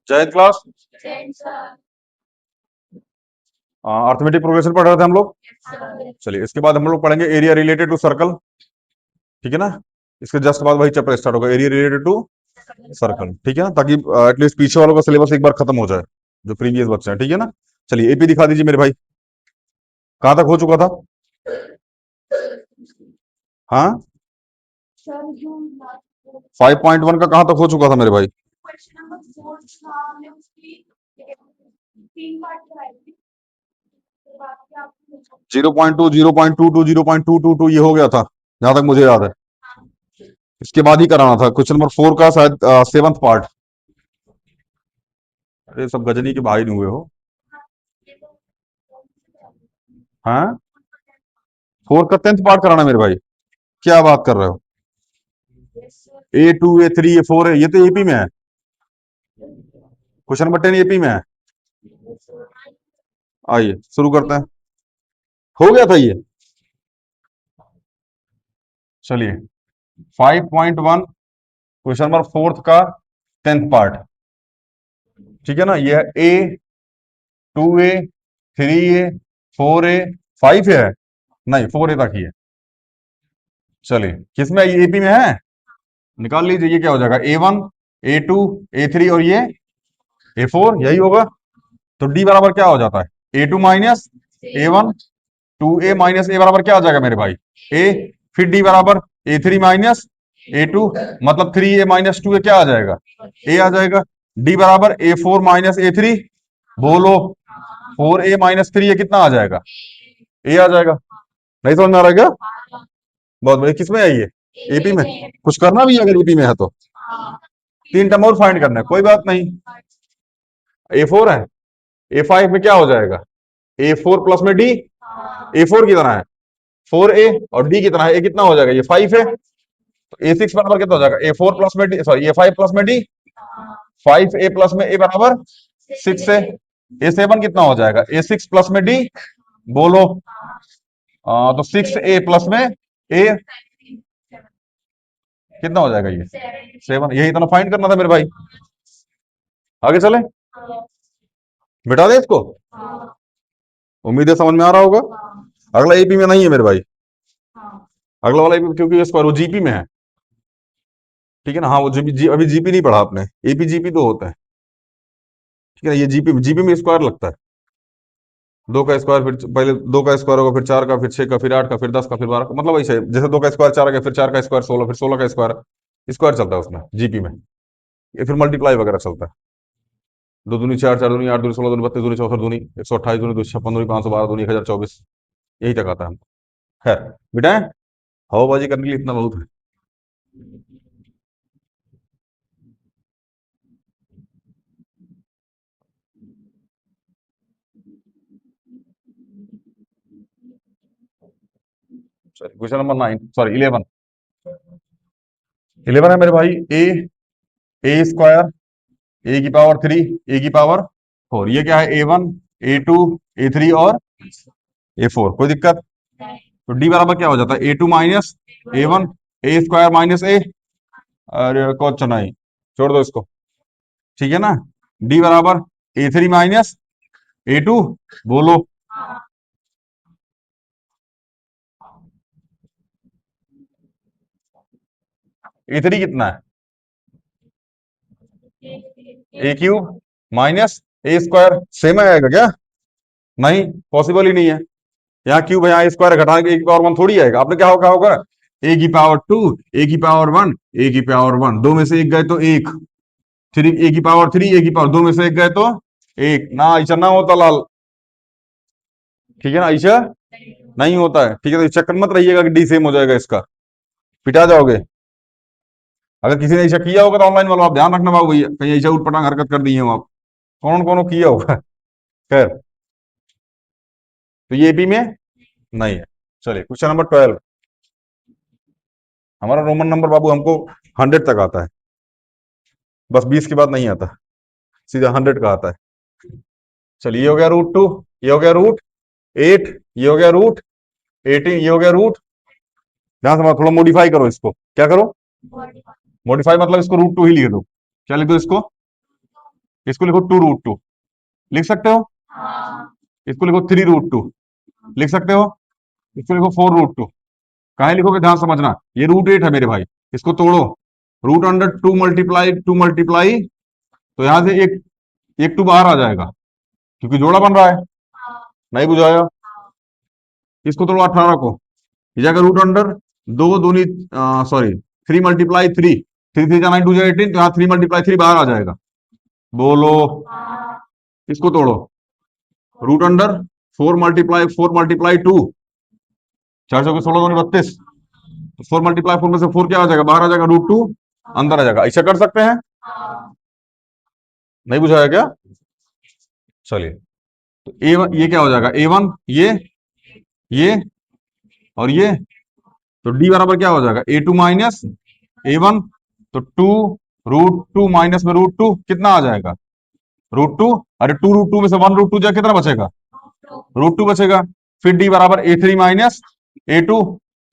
जय class. Arithmetic progression पढ़ रहे थे हम लोग। चलिए इसके बाद हम लोग पढ़ेंगे एरिया रिलेटेड टू सर्कल। ठीक है ना। इसके जस्ट बाद वही चैप्टर स्टार्ट होगा, एरिया रिलेटेड टू सर्कल। ठीक है ना, ताकि एटलीस्ट पीछे वालों का सिलेबस एक बार खत्म हो जाए, जो प्रीवियस बच्चे हैं। ठीक है ना। चलिए एपी दिखा दीजिए मेरे भाई, कहां तक हो चुका था। हाँ, 5.1 का कहां तक हो चुका था मेरे भाई। 0.2, 0.22, 0.222 ये हो गया था, जहां तक मुझे याद है। इसके बाद ही कराना था क्वेश्चन नंबर 4 का, शायद 7th पार्ट। अरे सब गजनी के भाई नहीं हुए हो। हाँ, 4 का 10th पार्ट कराना मेरे भाई, क्या बात कर रहे हो। A2, A3, A4 है, ये तो एपी में है। क्वेश्चन नंबर 10 एपी में है। आइए शुरू करते हैं। हो गया था ये। चलिए 5.1 क्वेश्चन नंबर 4 का 10th पार्ट। ठीक है ना, ये है A, 2A, 3A, 4A, 5A है, नहीं 4A तक ही है। चलिए किसमें एपी में है, निकाल लीजिए ये क्या हो जाएगा, A1, A2, A3 और ये A4, यही होगा। तो डी बराबर क्या हो जाता है, A2 minus A1, 2A minus ए बराबर क्या आ जाएगा मेरे भाई, ए। फिर डी बराबर A3 माइनस A2, मतलब 3A माइनस 2A क्या आ जाएगा, ए आ जाएगा। डी बराबर A4 माइनस A3, बोलो 4A माइनस 3A कितना आ जाएगा, ए आ जाएगा। नहीं समझ में आ रहा है क्या, बहुत बढ़िया। किसमें है ये, एपी में। कुछ करना भी है अगर एपी में है तो, 3 टर्म और फाइंड करना है, कोई बात नहीं। A4 है, A5 में क्या हो जाएगा, A4 प्लस में डी, A4 कितना है 4A, और डी कितना है, ए कितना हो जाएगा, ये 5 है। तो A6 बराबर कितना हो जाएगा, A4 प्लस में डी, सॉरी A5 प्लस में डी, 5A प्लस में ए बराबर 6 है। A7 कितना हो जाएगा, A6 प्लस में डी, बोलो तो 6A प्लस में ए कितना हो जाएगा, ये 7। यही इतना फाइंड करना था मेरे भाई। आगे चले, मिटा दे इसको। उम्मीद है समझ में आ रहा होगा। अगला एपी में नहीं है मेरे भाई, अगला वाला एपी क्योंकि स्क्वायर वो जीपी में है। ठीक है ना, हाँ वो अभी जीपी नहीं पढ़ा आपने, एपी जीपी तो होता है। ठीक है ना, ये जीपी जीपी में स्क्वायर लगता है। 2 का स्क्वायर, फिर पहले 2 का स्क्वायर होगा, फिर 4 का, फिर 6 का, फिर 8 का, फिर 10 का, फिर 12 का, मतलब ऐसे जैसे 2 का स्क्वायर 4 का, फिर 4 का स्क्वायर 16, फिर 16 का स्क्वायर, स्क्वायर चलता है उसमें जीपी में। ये फिर मल्टीप्लाई वगैरह चलता है। 2 दूनी 4, 4 दूनी 8, दूनी 16, दूनी 32, दूनी 64, दूनी 128, दूनी 256, दूनी 512, दूनी 1024, यही तक आता है। खैर बेटा, हवाबाजी करने के लिए इतना बहुत है। Question number 9, sorry 11। 11 है मेरे भाई, ए स्क्वायर, A की पावर 3, A की पावर 4, ये क्या है, A1, A2, A3 और A4, कोई दिक्कत। तो डी बराबर क्या हो जाता है, A2 माइनस A1, ए स्क्वायर माइनस ए, अरे कुछ नहीं, छोड़ दो इसको। ठीक है ना, डी बराबर A3 माइनस A2, बोलो A3 कितना है, A³ माइनस ए स्क्वायर, सेम आएगा क्या, नहीं पॉसिबल ही नहीं है। यहाँ क्यूब है, यहाँ स्क्वायर घटा के A की पावर 1 थोड़ी आएगा। आपने क्या होगा होगा, A की पावर 2, A की पावर 1, A की पावर 1, दो में से एक गए तो एक, फिर A की पावर 3, A की पावर, दो में से एक गए तो एक ना, ऐसा ना होता लाल। ठीक है ना, ऐसा नहीं होता है। ठीक है, तो इस चक्कर मत रहिएगा कि डी सेम हो जाएगा इसका, पिटा जाओगे। अगर किसी ने ऐसा किया होगा तो ऑनलाइन वालों आप ध्यान रखना बाबू भैया, कहीं ऐसा उठपटांग हरकत कर दी है आप, कौन कौन किया होगा। खैर, तो ये एपी में नहीं है। चलिए क्वेश्चन नंबर 12। हमारा रोमन नंबर बाबू हमको 100 तक आता है, बस 20 के बाद नहीं आता, सीधा 100 का आता है। चलिए ये हो गया √2, ये हो गया √8, ये हो गया √18, ये हो गया रूट, ध्यान से थोड़ा मॉडिफाई करो इसको, क्या करो, मॉडिफाई मतलब इसको √2 ही लिख दो। क्या लिख दो इसको, इसको लिखो 2√2, लिख सकते हो। इसको लिखो 3√2, लिख सकते हो। इसको लिखो 4√2। कहाँ लिखोगे ध्यान समझना, ये √8 है मेरे भाई, इसको तोड़ो। √2 मल्टीप्लाई तो यहां से एक एक टू बाहर आ जाएगा, क्योंकि जोड़ा बन रहा है। नहीं बुझाया, इसको तोड़ो 18 को, ये जाएगा √2 दूनी, सॉरी 3 × 3, 3 3 9 2 18, तो यहाँ 3 × 3 बाहर आ जाएगा। बोलो, इसको तोड़ो। √4 × 4 × 2, 4 × 16 32, 4 × 4 में से 4 क्या आ जाएगा, बाहर आ जाएगा, √2 अंदर आ जाएगा। ऐसा कर सकते हैं। नहीं बुझाया क्या? चलिए, तो ये क्या हो जाएगा, A1, ये और ये, तो D बराबर क्या हो जाएगा, A2 माइनस A1, तो 2√2 माइनस में √2 कितना आ जाएगा, √2। अरे 2√2 में से 1√2 जाए कितना बचेगा, √2 बचेगा। फिर D बराबर A3 माइनस A2,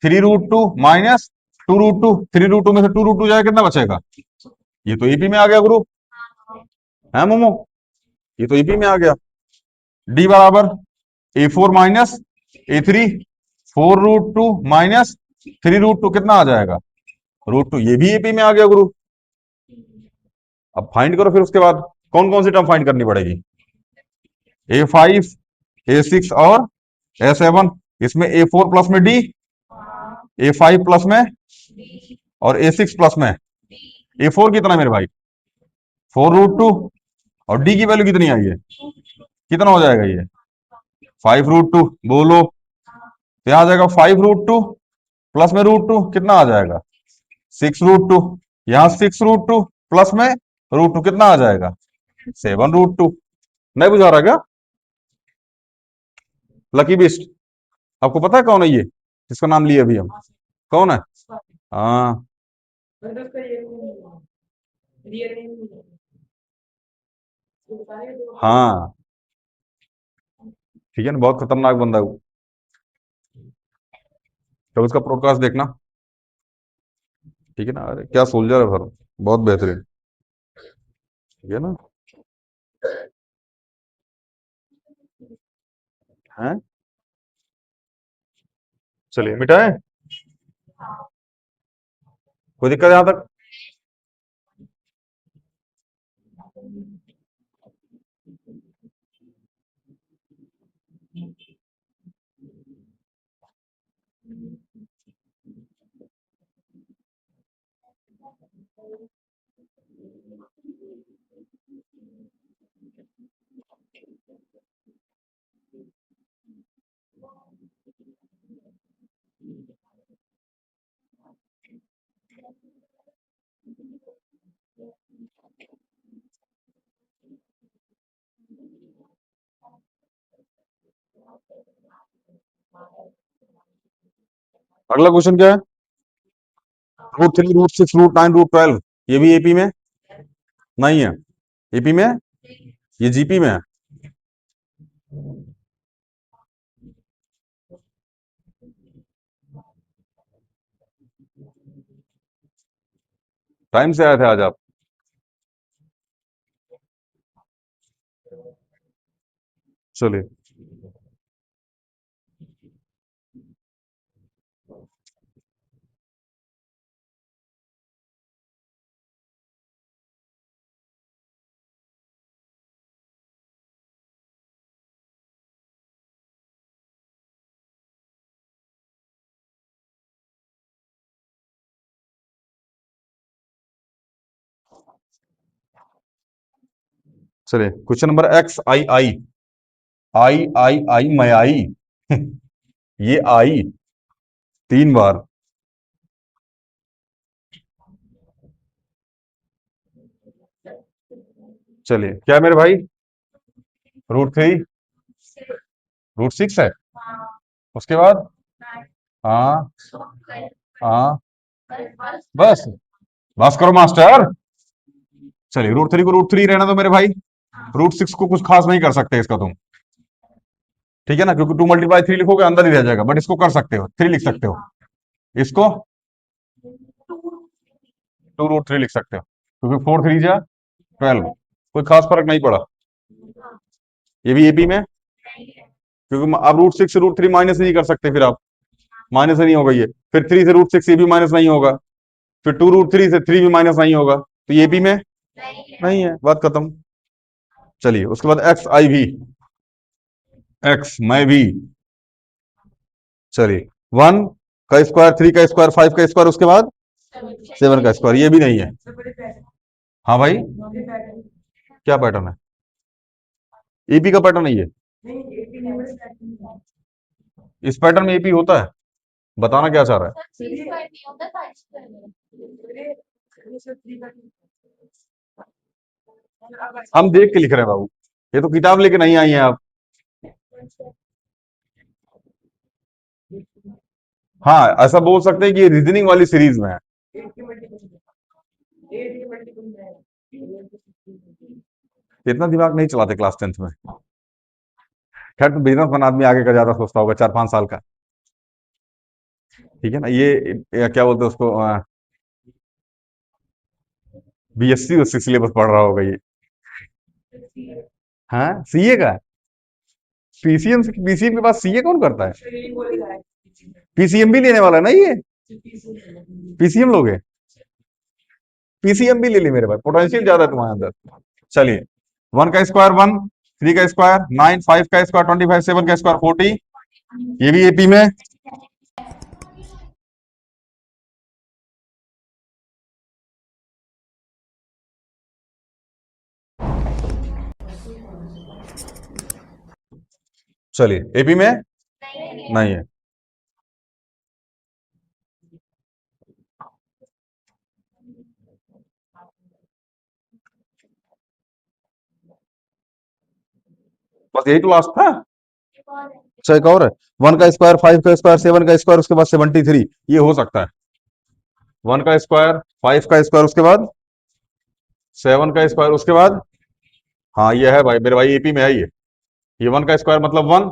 3√2 माइनस 2√2, 3√2 में से 2√2 जाए कितना बचेगा, ये तो ईपी में आ गया ग्रुप है मोमो, ये तो ईपी में आ गया। D बराबर A4 माइनस A3, 4√2 माइनस 3√2 कितना आ जाएगा, √2, ये भी एपी में आ गया गुरु। अब फाइंड करो, फिर उसके बाद कौन कौन सी टर्म फाइंड करनी पड़ेगी, A5, A6 और A7। इसमें A4 प्लस में D, A5 प्लस में और A6 प्लस में। A4 कितना है मेरे भाई, 4√2, और D की वैल्यू कितनी आई है, कितना हो जाएगा ये, 5√2। बोलो, तो यहां आ जाएगा 5√2 प्लस में √2 कितना आ जाएगा, 6√2। यहां 6√2 प्लस में √2 कितना आ जाएगा, 7√2। नहीं बुझा रहा क्या? लकी बिस्ट, आपको पता है कौन है ये, जिसका नाम लिया अभी हम, कौन है? हाँ, हाँ, ठीक है ना, बहुत खतरनाक बंदा है वो। तो उसका प्रोडकास्ट देखना, ठीक है ना। अरे क्या सोल्जर है भर, बहुत बेहतरीन, ठीक है ना। हैं, चलिए मिटाए, कोई दिक्कत यहां तक? अगला क्वेश्चन क्या है, √3, √6, √9, √12, ये भी एपी में नहीं है, एपी में, ये जीपी में है। टाइम से आए थे आज आप। चलिए, चलिए क्वेश्चन नंबर XII, आई मैं आई ये आई 3 बार। चलिए, क्या है मेरे भाई, √3, √6 है, उसके बाद, हाँ, हाँ, बस, बस करो मास्टर। चलिए, √3 को √3 रहना दो मेरे भाई, √6 को कुछ खास नहीं कर सकते इसका तुम, ठीक है ना, क्योंकि 2 × 3 लिखोगे अंदर ही रह जाएगा, बट इसको कर सकते हो, 3 लिख सकते हो, इसको 2√3 लिख सकते हो, क्योंकि 4 3 जा 12, कोई खास फर्क नहीं पड़ा। ये भी एपी में, क्योंकि आप √6 से √3 माइनस नहीं कर सकते, फिर आप माइनस नहीं होगा ये। फिर 3 से √6 ये भी माइनस नहीं होगा। फिर 2 √3 से 3 भी माइनस नहीं होगा, तो ये एपी में नहीं है, बात खत्म। चलिए उसके बाद एक्स आई भी, एक्स मैं भी। चलिए 1 का स्क्वायर, 3 का स्क्वायर, 5 का स्क्वायर, उसके बाद 7 का स्क्वायर, ये भी नहीं है। हाँ भाई, क्या पैटर्न है? एपी का पैटर्न नहीं है। इस पैटर्न में एपी होता है? बताना क्या चाह रहा है? हम देख के लिख रहे हैं बाबू, ये तो किताब लेके नहीं आई हैं आप। हाँ, ऐसा बोल सकते हैं कि ये रीजनिंग वाली सीरीज में है। इतना दिमाग नहीं चलाते क्लास 10th में। खैर, तो बिजनेसमैन आदमी आगे का ज्यादा सोचता होगा, 4-5 साल का। ठीक है ना, ये क्या बोलते हैं उसको, बीएससी उससी सिलेबस पढ़ रहा होगा ये। हाँ, सीए का। पीसीएम के पास सीए कौन करता है? पीसीएम भी लेने वाला है ना ये। पीसीएम लोगे? पीसीएम भी ले ली मेरे भाई, पोटेंशियल ज्यादा है तुम्हारे अंदर। चलिए, 1 का स्क्वायर 1, 3 का स्क्वायर 9, 5 का स्क्वायर 25, 7 का स्क्वायर 40, ये भी एपी में। चलिए, एपी में नहीं है। बस यही तो लास्ट था। अच्छा, एक और है, 1 का स्क्वायर, 5 का स्क्वायर, 7 का स्क्वायर, उसके बाद 73, ये हो सकता है। 1 का स्क्वायर, 5 का स्क्वायर, उसके बाद 7 का स्क्वायर, उसके बाद, हाँ ये है भाई मेरे भाई, एपी में है ये 1 का स्क्वायर मतलब 1,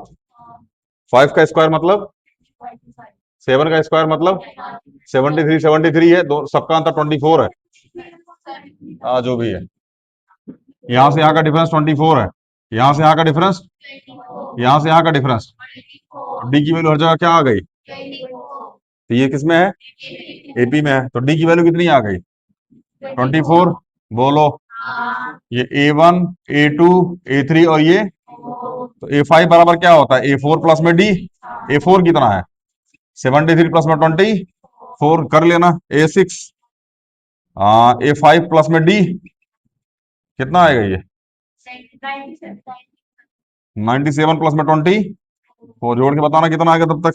5 का स्क्वायर मतलब 7 का स्क्वायर मतलब 73, 73 है, दो सबका अंतर 24 है। हाँ जो भी है, यहाँ से यहाँ का डिफरेंस 24 है, यहाँ से यहाँ का डिफरेंस, यहाँ से यहाँ का डिफरेंस। डी की वैल्यू हर जगह क्या आ गई? तो ये किस में है? एपी में है, तो डी की वैल्यू कितनी आ गई? 24। बोलो, ये A1, A2, A3 और ये, तो A5 बराबर क्या होता है? A4 प्लस में डी। A4 कितना है? 73 प्लस में 24, कर लेना। A6, A5 प्लस में डी, कितना आएगा ये? 97 प्लस में 24, जोड़ के बताना कितना आएगा तब तक।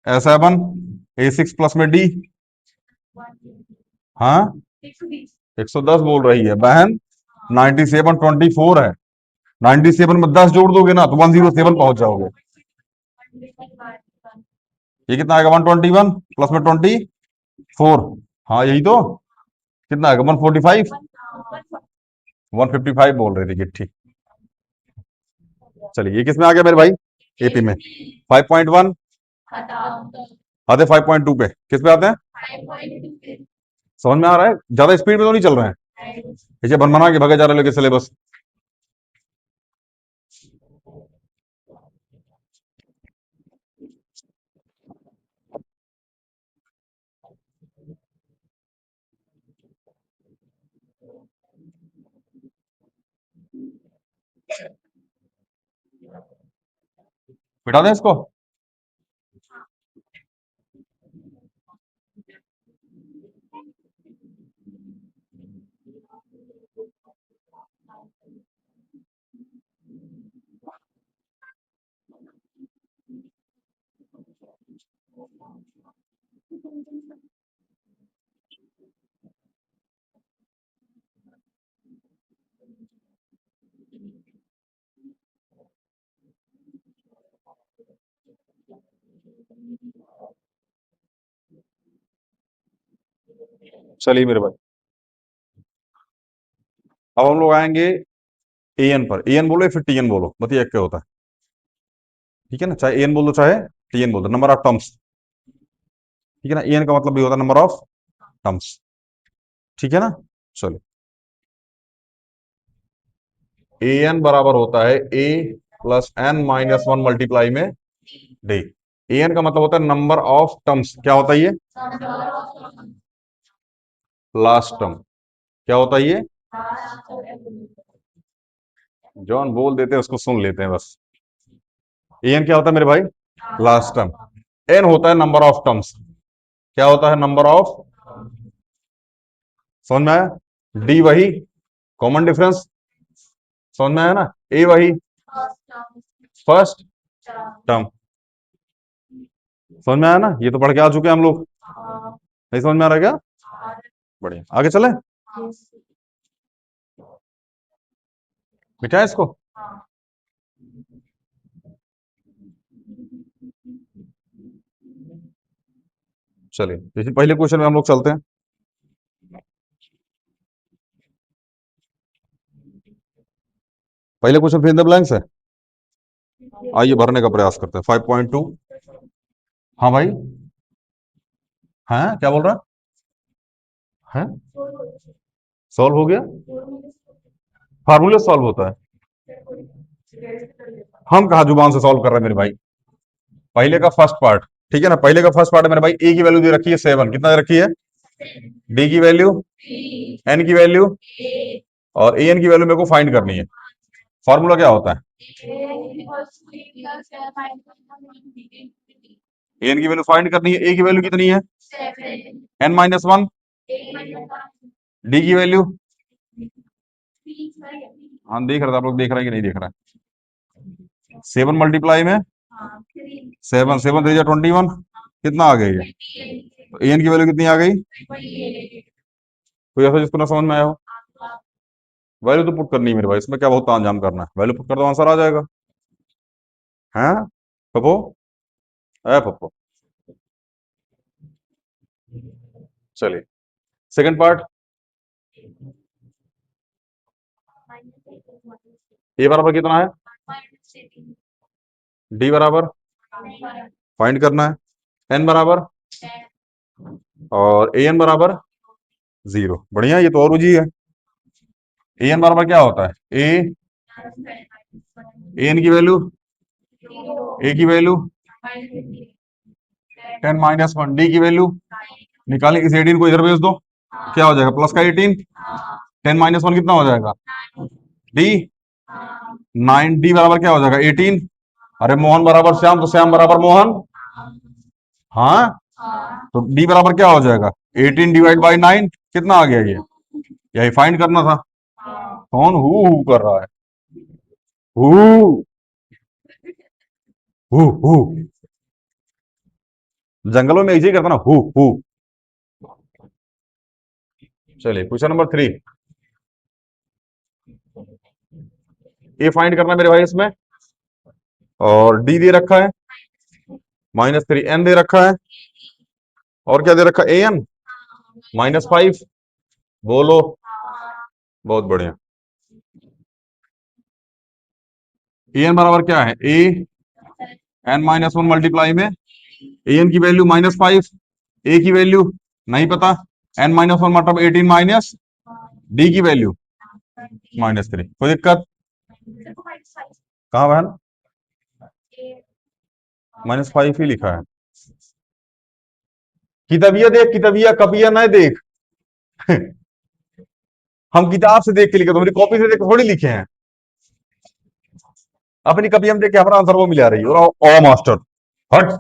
A7, A6 प्लस में डी, हाँ 110 बोल रही है बहन। 97 24 है, 97 में 10 जोड़ दोगे ना तो 107 पहुंच जाओगे। ये कितना आएगा? 121 प्लस में 24, हाँ यही तो। कितना आएगा? 145, 155 बोल रहे थे गिट्ठी। चलिए, ये किस में आ गया मेरे भाई? एपी में। 5.1 आते 5.2 पे, किस पे आते हैं? समझ में आ रहा है? ज्यादा स्पीड में तो नहीं चल रहे हैं, इसे बनबना के भगे जा रहे लोग सिलेबस। बिठा दें इसको। चलिए मेरे भाई, अब हम लोग आएंगे एन पर। एन बोलो या फिर टीएन बोलो, बताइए क्या होता है? ठीक है ना, चाहे एन बोल दो चाहे टीएन बोल दो, नंबर ऑफ टर्म्स। ठीक है ना, एन का मतलब भी होता है नंबर ऑफ टर्म्स। ठीक है ना, चलो। ए एन बराबर होता है A plus N minus one multiply में डी। ए एन का मतलब होता है नंबर ऑफ टर्म्स। क्या होता है ये? Last term. क्या होता है ये? जॉन बोल देते हैं उसको सुन लेते हैं बस। ए एन क्या होता है मेरे भाई? Last term. एन होता है नंबर ऑफ टर्म्स। क्या होता है? Number of. समझ में आया? डी वही कॉमन डिफरेंस। समझ में आया ना? ए वही फर्स्ट टर्म। समझ में आया ना? ये तो पढ़ के आ चुके हैं हम लोग। नहीं समझ में आ रहा है क्या? बढ़िया, आगे चले। मिटाए इसको। चलिए इसी पहले क्वेश्चन में हम लोग चलते हैं। पहले क्वेश्चन फिर द ब्लैंक्स है। आइए भरने का प्रयास करते हैं। 5.2। हाँ भाई। हाँ क्या बोल रहा है? सॉल्व हो गया? फार्मूले सॉल्व होता है? हम कहा जुबान से सॉल्व कर रहे हैं मेरे भाई। पहले का फर्स्ट पार्ट। ठीक है ना? पहले का फर्स्ट पार्ट है मेरे भाई। ए की वैल्यू दे रखी है 7। कितना दे रखी है? डी की वैल्यू, एन की वैल्यू और ए एन की वैल्यू मेरे को फाइंड करनी है। फॉर्मूला क्या होता है? ए एन की वैल्यू फाइंड करनी है। ए की वैल्यू कितनी है? N minus one. डी की वैल्यू। हाँ देख रहे थे आप लोग, देख रहे हैं कि नहीं देख रहे हैं? 7 मल्टीप्लाई में 7, 7 3 21। कितना आ गया ये? तो ए एन की वैल्यू कितनी आ गई? कोई ऐसा जिसको ना समझ में आया हो? वैल्यू तो पुट करनी है मेरे भाई, इसमें क्या बहुत तामझाम करना है। वैल्यू पुट कर दो, आंसर आ जाएगा। हैं पप्पो? है पप्पो? चलिए सेकंड पार्ट। ए बराबर कितना है? डी बराबर फाइंड करना है। एन बराबर और ए एन बराबर 0। बढ़िया, ये तो और इजी है। ए एन बराबर क्या होता है? ए एन की वैल्यू, ए की वैल्यू 10 माइनस वन। डी की वैल्यू निकालें, इस 18 को इधर भेज दो। क्या हो जाएगा? प्लस का 18। 10 माइनस वन कितना हो जाएगा? डी 9। डी बराबर क्या हो जाएगा? 18। अरे मोहन बराबर श्याम, तो श्याम बराबर मोहन। हाँ तो डी बराबर क्या हो जाएगा? 18 डिवाइड बाई 9। कितना आ गया ये? यही फाइंड करना था। कौन हु कर रहा है? Who who. जंगलों में इजी करता ना, हु। चलिए क्वेश्चन नंबर 3। ए फाइंड करना मेरे भाई इसमें, और डी दे रखा है -3। एन दे रखा है और क्या दे रखा है? A N -5। बोलो। बहुत बढ़िया। ए एन बराबर क्या है? A N minus one multiply में ए एन की वैल्यू -5, ए की वैल्यू नहीं पता, एन माइनस वन मतलब 18 माइनस डी की वैल्यू -3। कोई दिक्कत? कहाँ बहन? -5 ही लिखा है। किताबिया देख, किताबिया कपिया ना देख। हम किताब से देख के लिखे, तुम्हारी कॉपी से देख के थोड़ी लिखे हैं। अपनी कॉपी हम देख के हमारा आंसर वो मिला रही है। ओ मास्टर हट।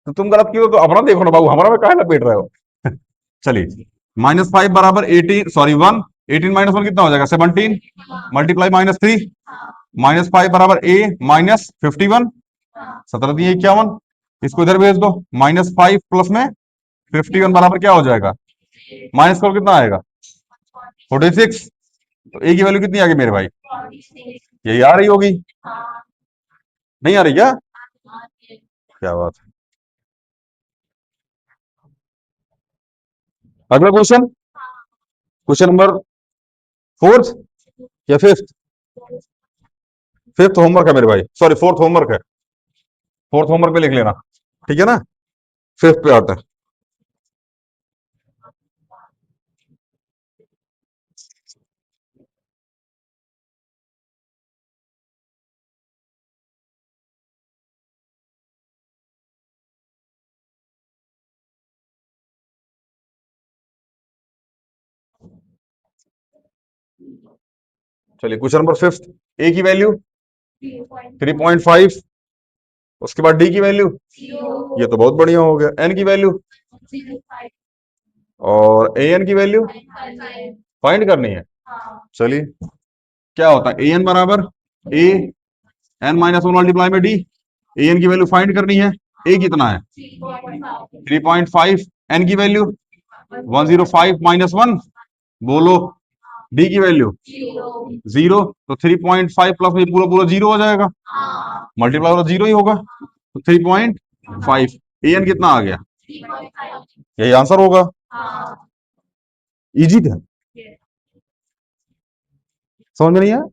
तो तुम गलत क्यों? तो अपना देखो ना बाबू, हमारा में काहे लपेट रहे हो? चलिए -5 बराबर 18, सॉरी 1। 18 माइनस वन कितना हो जाएगा? 17 मल्टीप्लाई -3। -5 बराबर ए -51। 17×3 = 51। इसको इधर भेज दो। -5 प्लस में 51 बराबर क्या हो जाएगा? माइनस करो कितना आएगा? 46। तो ए की वैल्यू कितनी आ गई मेरे भाई? यही आ रही होगी। नहीं आ रही क्या? क्या बात है। अगला क्वेश्चन, क्वेश्चन नंबर 4 या 5? 5th होमवर्क है मेरे भाई, सॉरी 4th होमवर्क है। 4th होमवर्क पे लिख लेना, ठीक है ना? 5th पे आता है। चलिए क्वेश्चन नंबर 5, ए की वैल्यू 3.5, उसके बाद डी की वैल्यू, ये तो बहुत बढ़िया हो गया, एन की वैल्यू और ए एन की वैल्यू फाइंड करनी है। चलिए क्या होता है, ए एन बराबर A N minus one multiply में डी, ए एन की वैल्यू फाइंड करनी है। ए कितना है 3.5, एन की वैल्यू 105 माइनस वन, बोलो डी की वैल्यू 0, तो 3.5 प्लस में पूरा पूरा 0 हो जाएगा, मल्टीप्लाई वाला 0 ही होगा, तो 3.5, ए एन कितना आ गया, यही आंसर होगा। इजी था, समझ में नहीं आया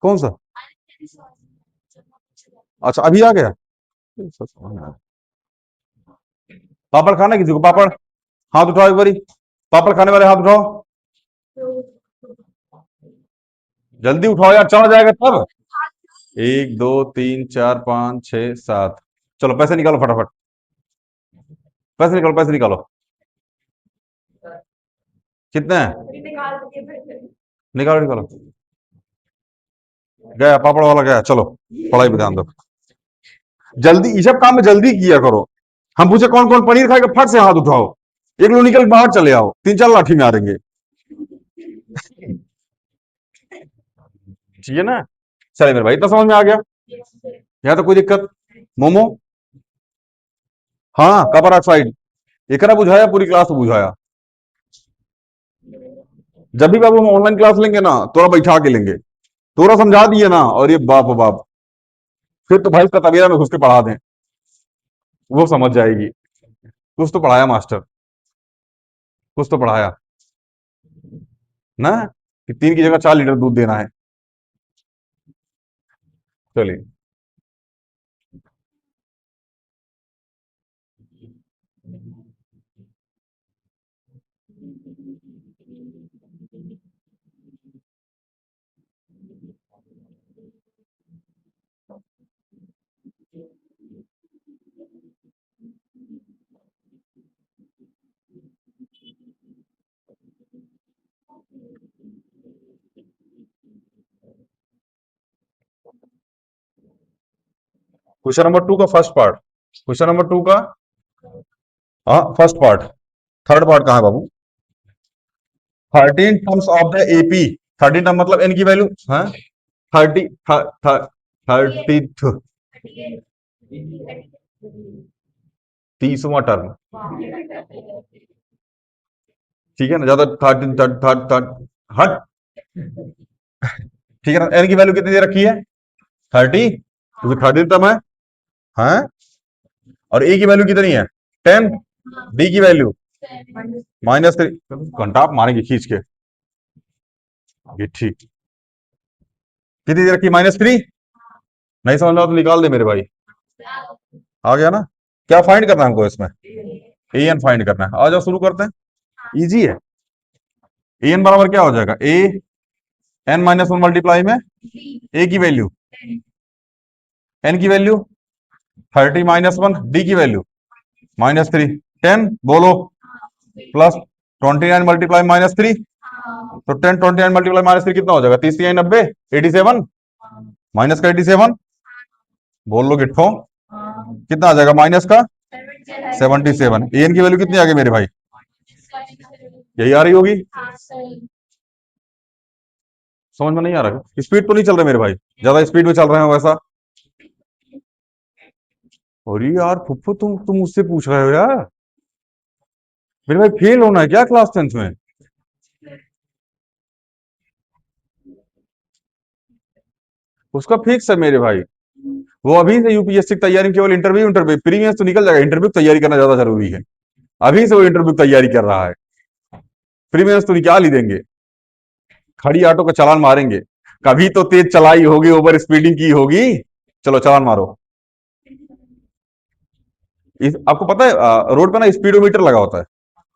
कौन सा, अच्छा अभी आ गया। पापड़ खाना किसी को, पापड़, हाथ उठाओ एक बारी, पापड़ खाने वाले हाथ उठाओ, जल्दी उठाओ यार, चढ़ जाएगा तब। 1 2 3 4 5 6 7, चलो पैसे निकालो फटाफट, पैसे निकालो, पैसे निकालो, कितने हैं, निकालो निकालो, गया पापड़ वाला गया, चलो पढ़ाई पे ध्यान दो, जल्दी, ये सब काम में जल्दी किया करो। हम पूछे कौन कौन पनीर खाएगा, फट से हाथ उठाओ, एक लोग निकल बाहर चले आओ, 3 4 लाठी मारेंगे, ठीक है ना। चले मेरे भाई, इतना समझ में आ गया, यहाँ तो कोई दिक्कत। मोमो, हाँ कॉपर ऑक्साइड, एक ना बुझाया, पूरी क्लास को बुझाया। जब भी बाबू हम ऑनलाइन क्लास लेंगे ना, थोड़ा बैठा के लेंगे, थोड़ा समझा दिए ना, और ये बाप रे बाप, फिर तो भाई उसका तबीरा में घुस के पढ़ा दें, वो समझ जाएगी, कुछ तो पढ़ाया मास्टर, कुछ तो पढ़ाया ना, कि 3 की जगह 4 लीटर दूध देना है। चलिए क्वेश्चन नंबर 2 का फर्स्ट पार्ट, क्वेश्चन नंबर 2 का, हाँ फर्स्ट पार्ट, थर्ड पार्ट कहाँ है बाबू, 13 terms of the AP, 13 term मतलब एन की वैल्यू, हाँ 30 30 30वां टर्म, ठीक है ना, ज्यादा 13 थर्ड थर्ड थर्ड, हट, ठीक है ना, एन की वैल्यू कितनी दे रखी है 30, क्योंकि 13 टर्म है, हाँ, और ए की वैल्यू कितनी है 10, डी की वैल्यू -3, घंटा आप मारेंगे खींच के, ये ठीक, कितनी दे रखी -3, नहीं समझ में तो निकाल दे मेरे भाई, आ गया ना। क्या फाइंड करना है हमको इसमें, ए एन फाइंड करना है, आ जाओ शुरू करते हैं, इजी है। ए एन बराबर क्या हो जाएगा, A N minus one multiply में ए की वैल्यू, एन की वैल्यू 30 -1, डी की वैल्यू -3, 10 बोलो, प्लस 29 मल्टीप्लाई -3, तो 10 29 मल्टीप्लाई -3 कितना हो जाएगा, 30 90, 87, माइनस का 87, बोल लो गिट्ठो, कितना आ जाएगा माइनस का 77, ए एन की वैल्यू कितनी आ गई मेरे भाई, यही आ रही होगी, समझ में नहीं आ रहा, स्पीड तो नहीं चल रहा मेरे भाई, ज्यादा स्पीड में चल रहे हो वैसा, अरे यार फुफ्फू तुम मुझसे पूछ रहे हो यार, मेरे भाई फेल होना है क्या क्लास 10th में, उसका फिक्स है मेरे भाई, वो अभी से यूपीएससी की तैयारी, केवल इंटरव्यू इंटरव्यू प्रीवियस तो निकल जाएगा, इंटरव्यू की तैयारी करना ज्यादा जरूरी है, अभी से वो इंटरव्यू की तैयारी कर रहा है, प्रीवियस तो निकाल ही देंगे, खड़ी ऑटो का चालान मारेंगे, कभी तो तेज चलाई होगी, ओवर स्पीडिंग की होगी, चलो चालान मारो। आपको पता है रोड पे ना स्पीडोमीटर लगा होता है,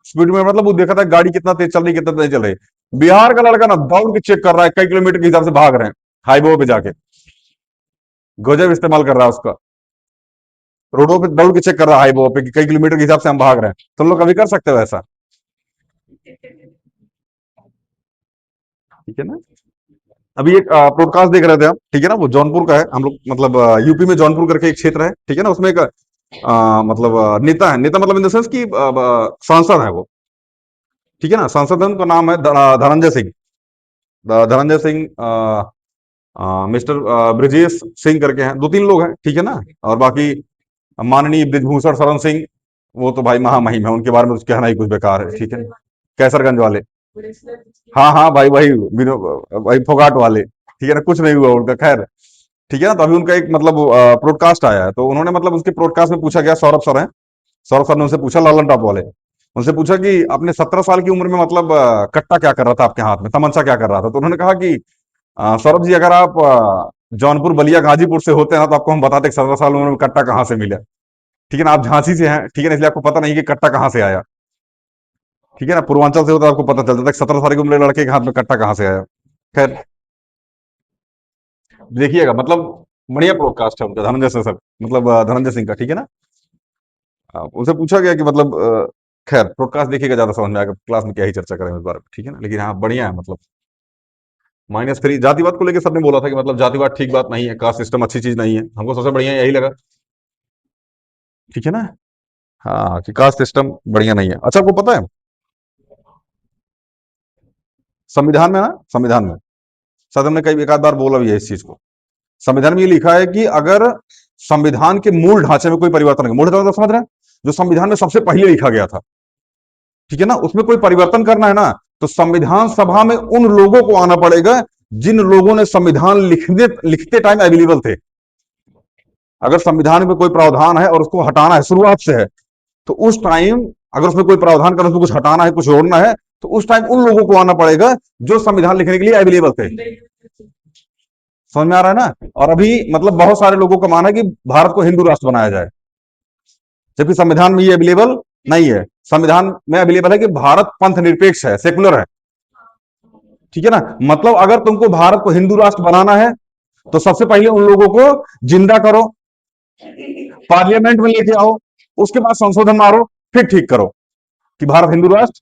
स्पीडोमीटर मतलब वो देखा था गाड़ी कितना तेज चल रही कितना तेज चल रही, बिहार का लड़का ना दौड़ के चेक कर रहा है, कई किलोमीटर के हिसाब से भाग रहे हैं हाईवे पे जाके, गजब इस्तेमाल कर रहा है उसका, रोडों पे दौड़ के चेक कर रहा है हाईवे पे कि कई किलोमीटर के हिसाब से हम भाग रहे हैं, तुम लोग कभी कर सकते हो ऐसा, ठीक है ना। अभी एक ब्रॉडकास्ट देख रहे थे हम, ठीक है ना, वो जौनपुर का है, हम लोग मतलब यूपी में जौनपुर करके एक क्षेत्र है, ठीक है ना, उसमें एक मतलब नेता है, नेता मतलब इन द सेंस कि सांसद है वो, ठीक है ना, सांसद है, उनका नाम है धनंजय सिंह, धनंजय सिंह, मिस्टर ब्रजेश सिंह करके हैं, दो तीन लोग हैं, ठीक है ना। और बाकी माननीय ब्रिजभूषण शरण सिंह, वो तो भाई महामहिम है, उनके बारे में कुछ कहना ही कुछ बेकार है, ठीक है। कैसरगंज वाले, हाँ हाँ भाई वही भाई फोगाट वाले, ठीक है ना, कुछ नहीं हुआ उनका, खैर, ठीक है ना। तो अभी उनका एक मतलब प्रोडकास्ट आया है, तो उन्होंने मतलब उसके प्रोडकास्ट में पूछा गया, सौरभ सर हैं, सौरभ सर ने उनसे पूछा, लालन टॉप वाले, उनसे पूछा कि आपने 17 साल की उम्र में मतलब कट्टा क्या कर रहा था आपके हाथ में, तमंचा क्या कर रहा था, तो उन्होंने कहा कि सौरभ जी अगर आप जौनपुर बलिया गाजीपुर से होते ना तो आपको हम बताते 17 साल उम्र में कट्टा कहाँ से मिला, ठीक है ना, आप झांसी से हैं, ठीक है ना, इसलिए आपको पता नहीं कि कट्टा कहाँ से आया, ठीक है ना, पूर्वांचल से होता आपको पता चलता था 17 साल की उम्र लड़के के हाथ में कट्टा कहाँ से आया। खैर, देखिएगा मतलब बढ़िया प्रोडकास्ट है उनका, धनंजय सर, मतलब धनंजय सिंह का, ठीक है ना। उनसे पूछा गया कि मतलब खैर प्रोडकास्ट देखिएगा, ज्यादा समझ में आएगा, क्लास में क्या ही चर्चा करें इस बारे में, ठीक है ना, लेकिन हाँ बढ़िया है मतलब। -3 जातिवाद को लेकर सबने बोला था कि मतलब जातिवाद ठीक बात नहीं है, कास्ट सिस्टम अच्छी चीज नहीं है, हमको सबसे बढ़िया यही लगा, ठीक है ना। हाँ कि कास्ट सिस्टम बढ़िया नहीं है। अच्छा आपको पता है संविधान में ना, संविधान में शायद हमने कई एक आध बार बोला भी है इस चीज को, संविधान में ये लिखा है कि अगर संविधान के मूल ढांचे में कोई परिवर्तन है, मूल ढांचा तो समझ रहे हैं, जो संविधान में सबसे पहले लिखा गया था, ठीक है ना, उसमें कोई परिवर्तन करना है ना, तो संविधान सभा में उन लोगों को आना पड़ेगा जिन लोगों ने संविधान लिखने लिखते टाइम अवेलेबल थे। अगर संविधान में कोई प्रावधान है और उसको हटाना है, शुरुआत से है, तो उस टाइम अगर उसमें कोई प्रावधान करना, उसमें कुछ हटाना है, कुछ जोड़ना है, तो उस टाइम उन लोगों को आना पड़ेगा जो संविधान लिखने के लिए अवेलेबल थे। समझ में आ रहा है ना। और अभी मतलब बहुत सारे लोगों का मानना है कि भारत को हिंदू राष्ट्र बनाया जाए, जबकि संविधान में ये अवेलेबल नहीं है। संविधान में अवेलेबल है कि भारत पंथ निरपेक्ष है, सेकुलर है, ठीक है ना। मतलब अगर तुमको भारत को हिंदू राष्ट्र बनाना है तो सबसे पहले उन लोगों को जिंदा करो, पार्लियामेंट में लेके आओ, उसके बाद संशोधन मारो, फिर ठीक करो कि भारत हिंदू राष्ट्र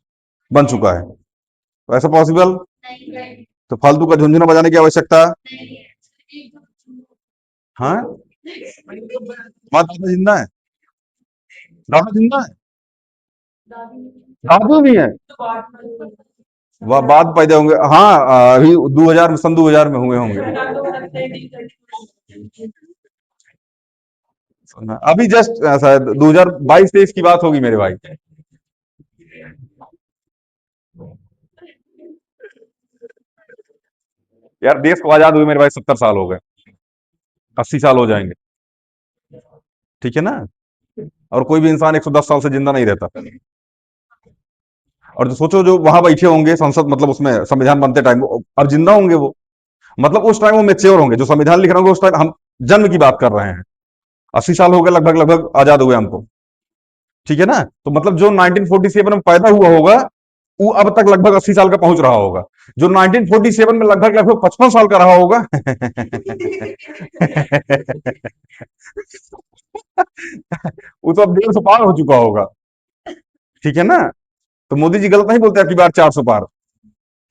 बन चुका है। तो ऐसा पॉसिबल, तो फालतू का झुंझुना बजाने की आवश्यकता, हाँ, बात दादा जिंदा है, दादा जिंदा है, दादू भी है, वह बाद पैदा होंगे, हाँ अभी 2000 सन 2000 में हुए होंगे, अभी जस्ट शायद 2022-23 की बात होगी मेरे भाई। यार देश को आजाद हुए मेरे भाई 70 साल हो गए, 80 साल हो जाएंगे, ठीक है ना। और कोई भी इंसान 110 साल से जिंदा नहीं रहता। और जो सोचो जो वहां बैठे होंगे संसद, मतलब उसमें संविधान बनते टाइम और जिंदा होंगे वो, मतलब उस टाइम वो मेच्योर होंगे, जो संविधान लिख रहे होंगे उस टाइम, हम जन्म की बात कर रहे हैं, 80 साल हो गए लगभग लगभग आजाद हुए हमको, ठीक है ना। तो मतलब जो 1947 में पैदा हुआ होगा वो अब तक लगभग 80 साल का पहुंच रहा होगा, जो 1947 में लगभग लगभग 55 साल का रहा होगा वो तो अब 150 पार हो चुका होगा, ठीक है ना। तो मोदी जी गलत नहीं बोलते आपकी बार 400 पार,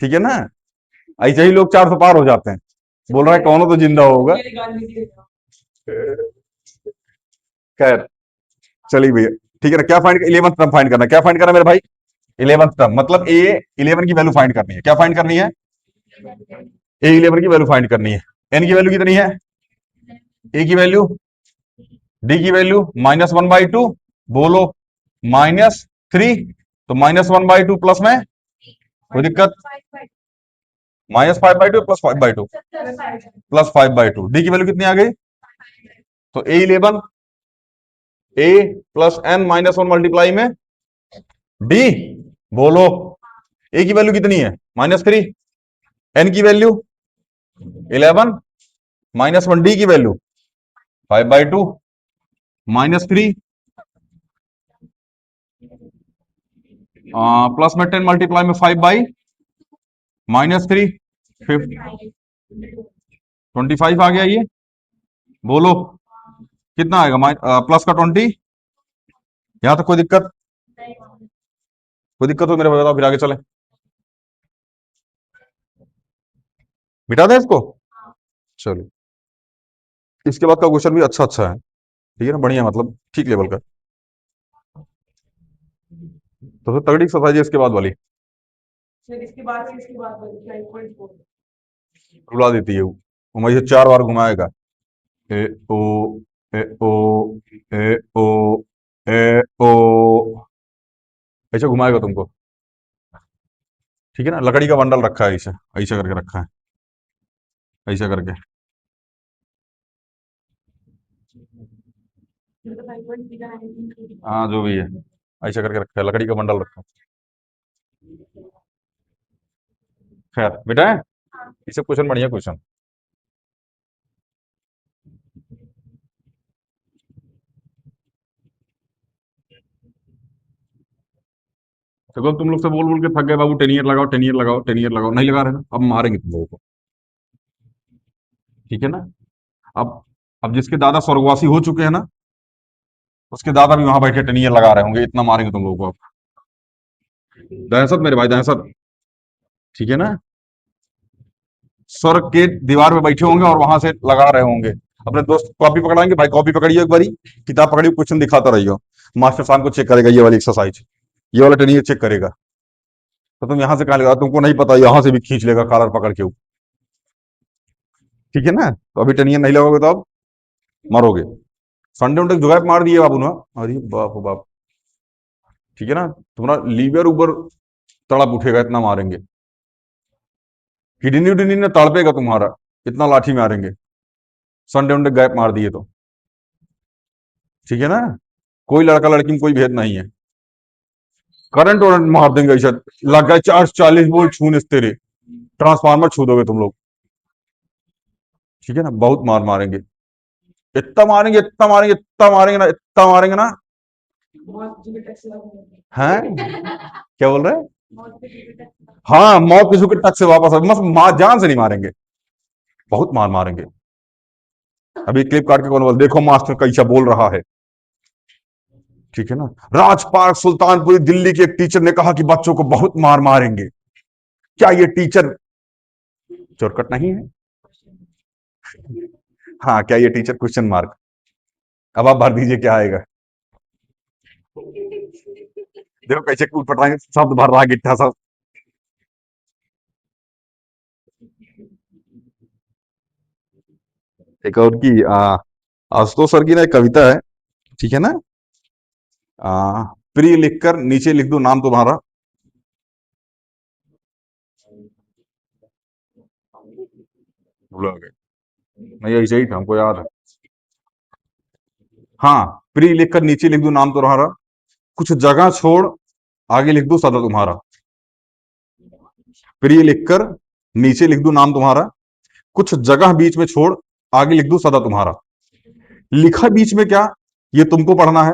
ठीक है ना। ऐसे ही लोग 400 पार हो जाते हैं, बोल रहा है कौन तो जिंदा होगा। खैर चलिए भैया, ठीक है ना, क्या फाइंड, 11th टर्म फाइंड करना, क्या फाइंड करना मेरे भाई, 11th टर्म मतलब ए 11 की वैल्यू फाइंड करनी है, क्या फाइंड करनी है, ए 11 की वैल्यू फाइंड करनी है। एन की वैल्यू कितनी है, ए की वैल्यू, डी की वैल्यू -1/2, बोलो -3, तो -1/2 प्लस में कोई दिक्कत, -5/2 +5/2, +5/2, डी की वैल्यू कितनी आ गई, तो A11, ए प्लस एन -1 मल्टीप्लाई में डी, बोलो ए की वैल्यू कितनी है -3, एन की वैल्यू 11, -1, डी की वैल्यू 5/2, -3 प्लस में 10 मल्टीप्लाई में 5/-3, 25 आ गया ये, बोलो कितना आएगा, प्लस का 20, यहां तक कोई दिक्कत, कोई दिक्कत हो मेरे बताओ फिर आगे चले। मिटा दें इसको? चलो, इसके बाद का क्वेश्चन भी अच्छा अच्छा है, ठीक है ना, बढ़िया, मतलब ठीक लेवल का। तो फिर तगड़ी एक्सरसाइज है इसके बाद वाली, रुला देती है वो मुझे 4 बार घुमाएगा। ए ओ, ए ओ, ए ओ, ए ओ, ऐसे घुमाएगा तुमको, ठीक है ना। लकड़ी का बंडल रखा है, ऐसे ऐसे करके रखा है, ऐसे करके। हाँ जो भी है, ऐसे करके रखा है, लकड़ी का बंडल रखा है। खैर बेटा, ये सब क्वेश्चन बढ़िया क्वेश्चन। देखो तुम लोग से बोल बोल के थक गए, बाबू 10 ईयर लगाओ, 10 ईयर लगाओ, 10 ईयर लगाओ, नहीं लगा रहे ना, अब मारेंगे तुम लोगों को, ठीक है ना। अब जिसके दादा स्वर्गवासी हो चुके हैं ना, उसके दादा भी वहां बैठे 10 ईयर लगा रहे होंगे, इतना मारेंगे तुम लोगों को अब। दहशत मेरे भाई, दहशत, ठीक है ना। स्वर्ग के दीवार पे बैठे होंगे और वहां से लगा रहे होंगे। अपने दोस्त कॉपी पकड़ाएंगे, भाई कॉपी पकड़िए एक बारी, किताब पकड़िए, क्वेश्चन दिखाता रहिए, मास्टर शाम को चेक करेगा ये वाली एक्सरसाइज, ये वाला 10 ईयर चेक करेगा। तो तुम यहां से कहा लगा, तुमको नहीं पता, यहां से भी खींच लेगा कॉलर पकड़ के, ठीक है ना। तो अभी 10 ईयर नहीं लगोगे तो अब मरोगे। संडे उनडे जुगाड़ मार दिए बाबू ना, अरे बाप रे बाप, ठीक है ना, तुम्हारा लीवर ऊपर तड़प उठेगा, इतना मारेंगे, किडनी उडनी ने तड़पेगा तुम्हारा, इतना लाठी मारेंगे, संडे उनडे गैप मार दिए तो, ठीक है ना। कोई लड़का लड़की में कोई भेद नहीं है, करंट वरंट मार देंगे ऐसा, लग गए 40-40 वोल्ट छूने से तेरे, ट्रांसफार्मर छू दोगे तुम लोग, ठीक है ना, बहुत मार मारेंगे, इतना मारेंगे, इतना मारेंगे, इतना मारेंगे ना, इतना मारेंगे ना। हैं, क्या बोल रहे हैं? हाँ, मौत किसी के टक से वापस आ, मस्त मार, जान से नहीं मारेंगे, बहुत मार मारेंगे। अभी क्लिप काट के कौन बोल, देखो मास्टर कैसा बोल रहा है, ठीक है ना। राजपाट सुल्तानपुरी दिल्ली के एक टीचर ने कहा कि बच्चों को बहुत मार मारेंगे, क्या ये टीचर चोरकट नहीं है? हाँ, क्या ये टीचर क्वेश्चन मार्क। अब आप भर दीजिए क्या आएगा, देखो कैसे कूट पटाएंगे, शब्द भर रहा है गिट्ठा सब। एक और की आशुतोष सर की ना एक कविता है, ठीक है ना। प्रिय लिखकर नीचे लिख दो नाम तुम्हारा। भूल गए, नहीं ऐसे ही था, हमको याद है। हाँ, प्रिय लिखकर नीचे लिख दो नाम तुम्हारा, कुछ जगह छोड़ आगे लिख दो सदा तुम्हारा। प्रिय लिखकर नीचे लिख दो नाम तुम्हारा, कुछ जगह बीच में छोड़ आगे लिख दो सदा तुम्हारा। लिखा बीच में क्या, ये तुमको पढ़ना है,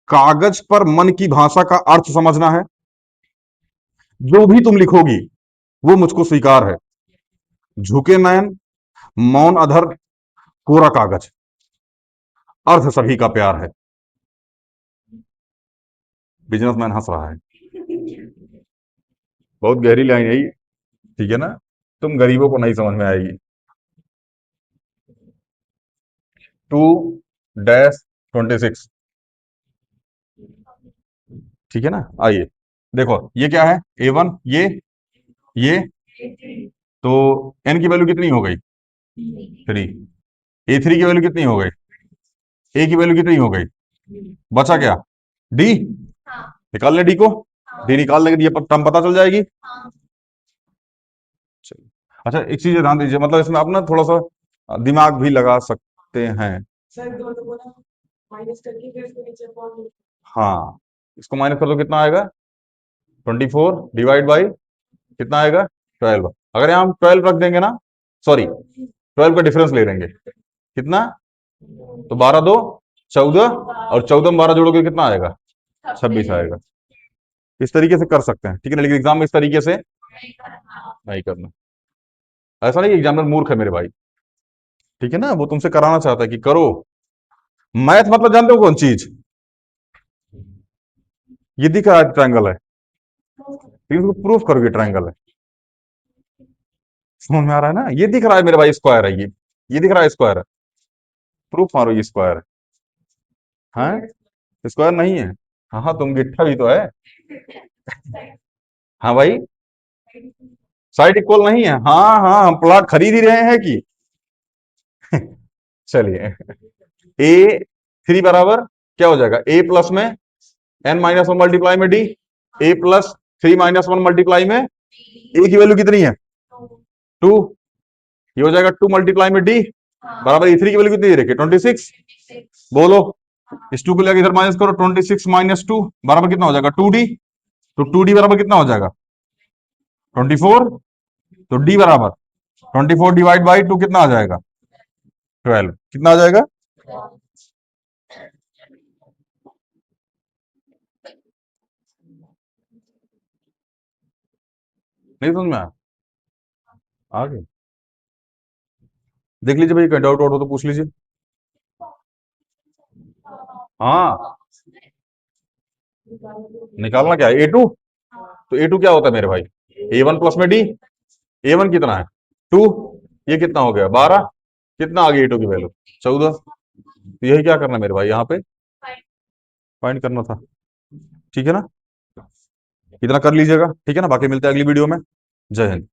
कागज पर मन की भाषा का अर्थ समझना है, जो भी तुम लिखोगी वो मुझको स्वीकार है, झुके नयन, मौन अधर, कोरा कागज, अर्थ सभी का प्यार है। बिजनेसमैन हंस रहा है, बहुत गहरी लाइन है ये, ठीक है ना, तुम गरीबों को नहीं समझ में आएगी। 2-26, ठीक है ना। आइए देखो, ये क्या है, A1, ये तो n की वैल्यू कितनी हो गई, 3। A3 की वैल्यू कितनी हो गई, A की वैल्यू कितनी हो गई, बचा क्या, D। निकाल ले D को, D निकालने के लिए टर्म पता चल जाएगी। चलिए, अच्छा एक चीज ध्यान दीजिए, मतलब इसमें आप ना थोड़ा सा दिमाग भी लगा सकते हैं। हाँ, इसको माइनस कर दो, कितना आएगा, 24 डिवाइड बाई कितना आएगा, 12। अगर यहाँ हम 12 रख देंगे ना, सॉरी 12 का डिफरेंस ले लेंगे, कितना, तो 12 2 14, और 14 में 12 जोड़ोगे कितना आएगा, 26 आएगा। इस तरीके से कर सकते हैं, ठीक है ना, लेकिन एग्जाम में इस तरीके से नहीं करना। ऐसा नहीं एग्जामिनर मूर्ख है मेरे भाई, ठीक है ना, वो तुमसे कराना चाहता है कि करो। मैथ मतलब जानते हो कौन चीज, ये दिख रहा है ट्रायंगल है, लेकिन उसको प्रूफ करोगे ट्रायंगल है, समझ में आ रहा है ना? ये दिख रहा है मेरे भाई, स्क्वायर है ये दिख रहा है स्क्वायर है। प्रूफ मारो ये स्क्वायर है। हाँ स्क्वायर नहीं है। हाँ हाँ, तुम गिट्ठा भी तो है। हाँ भाई, साइड इक्वल नहीं है। हाँ हाँ, हम प्लॉट खरीद ही रहे हैं कि। चलिए, ए थ्री बराबर क्या हो जाएगा, ए प्लस में एन माइनस वन मल्टीप्लाई में D, A plus three minus one multiply में ए की वैल्यू कितनी है, टू। ये हो जाएगा टू मल्टीप्लाई में डी बराबर ई थ्री की वैल्यू कितनी दे रखी है, 26। बोलो, इस टू को लेकर इधर माइनस करो, 26 माइनस टू बराबर कितना हो जाएगा, टू डी। तो टू डी बराबर कितना हो जाएगा, 24। तो डी बराबर 24 डिवाइड बाई टू कितना आ जाएगा, 12। कितना आ जाएगा, नहीं समझ में आया? आगे देख लीजिए भाई, कहीं डाउट आउट हो तो पूछ लीजिए। हाँ, निकालना क्या है, ए टू। तो ए टू क्या होता है मेरे भाई, ए वन प्लस में डी। ए वन कितना है, टू। ये कितना हो गया, 12। कितना आ गया ए टू की वैल्यू, 14। तो यही क्या करना है मेरे भाई, यहाँ पे फाइंड करना था। ठीक है ना, इतना कर लीजिएगा, ठीक है ना, बाकी मिलते हैं अगली वीडियो में। जय हिंद।